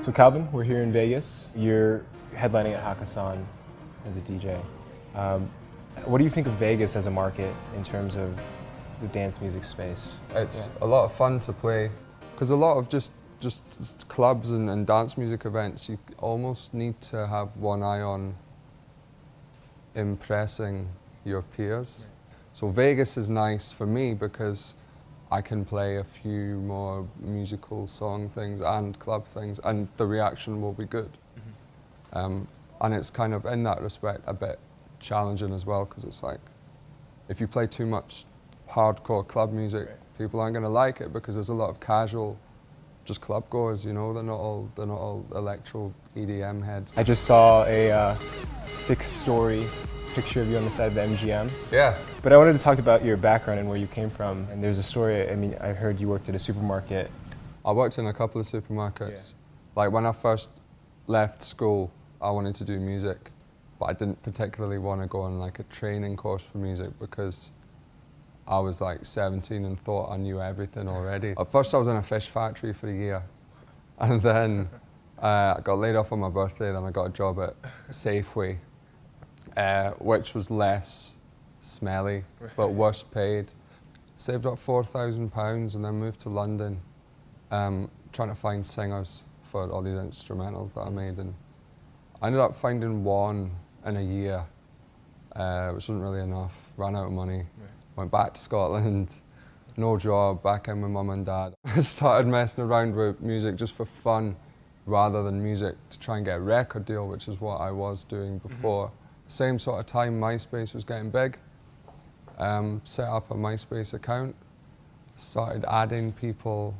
So Calvin, we're here in Vegas. You're headlining at Hakkasan as a DJ. What do you think of Vegas as a market in terms of the dance music space? It's a lot of fun to play because a lot of just clubs and dance music events, you almost need to have one eye on impressing your peers. So Vegas is nice for me because I can play a few more musical song things and club things and the reaction will be good. And it's kind of, in that respect, a bit challenging as well because it's like, if you play too much hardcore club music, people aren't going to like it because there's a lot of casual, just club goers, you know, they're not all electro EDM heads. I just saw a 6-story picture of you on the side of the MGM. Yeah. But I wanted to talk about your background and where you came from. And there's a story, I mean, I heard you worked at a supermarket. I worked in a couple of supermarkets. Like when I first left school, I wanted to do music, but I didn't particularly want to go on like a training course for music because I was like 17 and thought I knew everything already. At first I was in a fish factory for a year, and then I got laid off on my birthday, then I got a job at Safeway, which was less smelly, but worse paid. Saved up £4,000 and then moved to London, trying to find singers for all these instrumentals that I made. And I ended up finding one in a year, which wasn't really enough. Ran out of money, went back to Scotland, no job, back in with mum and dad. I started messing around with music just for fun, rather than music to try and get a record deal, which is what I was doing before. Same sort of time MySpace was getting big. Set up a MySpace account, started adding people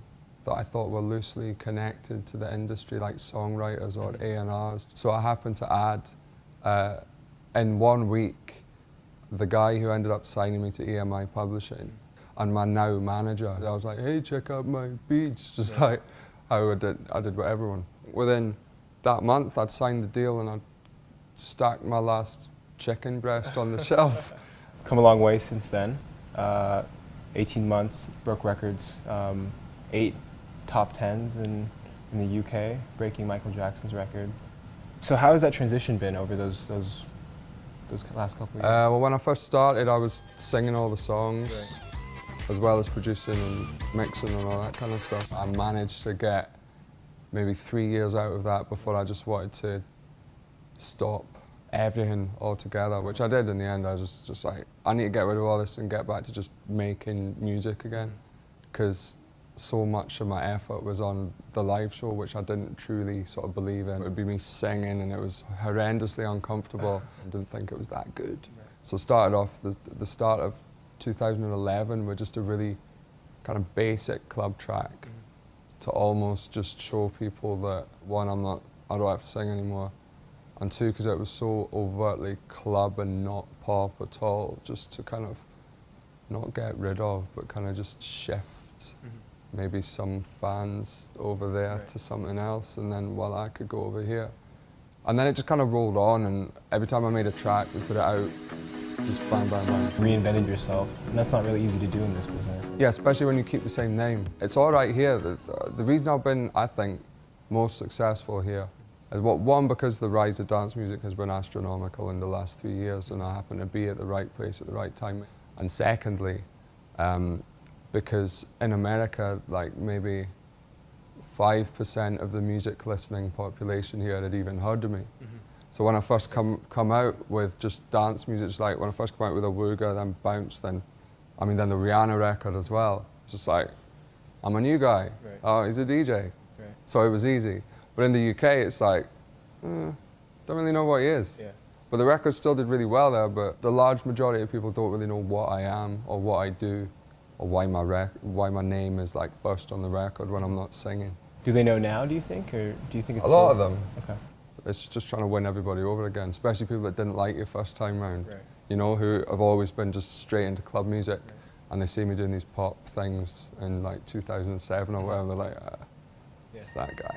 that I thought were loosely connected to the industry, like songwriters or A&Rs. So I happened to add, in 1 week, the guy who ended up signing me to EMI Publishing and my now manager. I was like, hey, check out my beats, just like how I did with everyone. Within that month, I'd signed the deal and I'd stacked my last chicken breast on the shelf. Come a long way since then. 18 months, broke records, 8 top 10s in the UK, breaking Michael Jackson's record. So how has that transition been over those last couple of years? Well, when I first started, I was singing all the songs, as well as producing and mixing and all that kind of stuff. I managed to get maybe 3 years out of that before I just wanted to stop everything altogether, which I did in the end. I was just like, I need to get rid of all this and get back to just making music again, because so much of my effort was on the live show, which I didn't truly sort of believe in. It would be me singing and it was horrendously uncomfortable. I didn't think it was that good. So it started off, the start of 2011 with just a really kind of basic club track to almost just show people that, one, I don't have to sing anymore, and two, because it was so overtly club and not pop at all, just to kind of not get rid of, but kind of just shift maybe some fans over there to something else, and then while I could go over here. And then it just kind of rolled on, and every time I made a track, we put it out, just bang, bang, bang. Reinvented yourself, and that's not really easy to do in this business. Yeah, especially when you keep the same name. It's all right here. The reason I've been, I think, most successful here is, one, because the rise of dance music has been astronomical in the last 3 years, and I happen to be at the right place at the right time. And secondly, because in America, like maybe 5% of the music listening population here had even heard of me. So when I first come out with just dance music, just like when I first come out with a Wooga, then Bounce, then the Rihanna record as well. It's just like, I'm a new guy. Oh, he's a DJ. So it was easy. But in the UK, it's like, don't really know what he is. But the record still did really well there, but the large majority of people don't really know what I am or what I do, or why my name is like first on the record when I'm not singing. Do they know now, do you think, or do you think it's a lot of them? Okay. It's just trying to win everybody over again, especially people that didn't like you first time round. You know, who have always been just straight into club music, and they see me doing these pop things in like 2007 or whatever, they're like, it's that guy.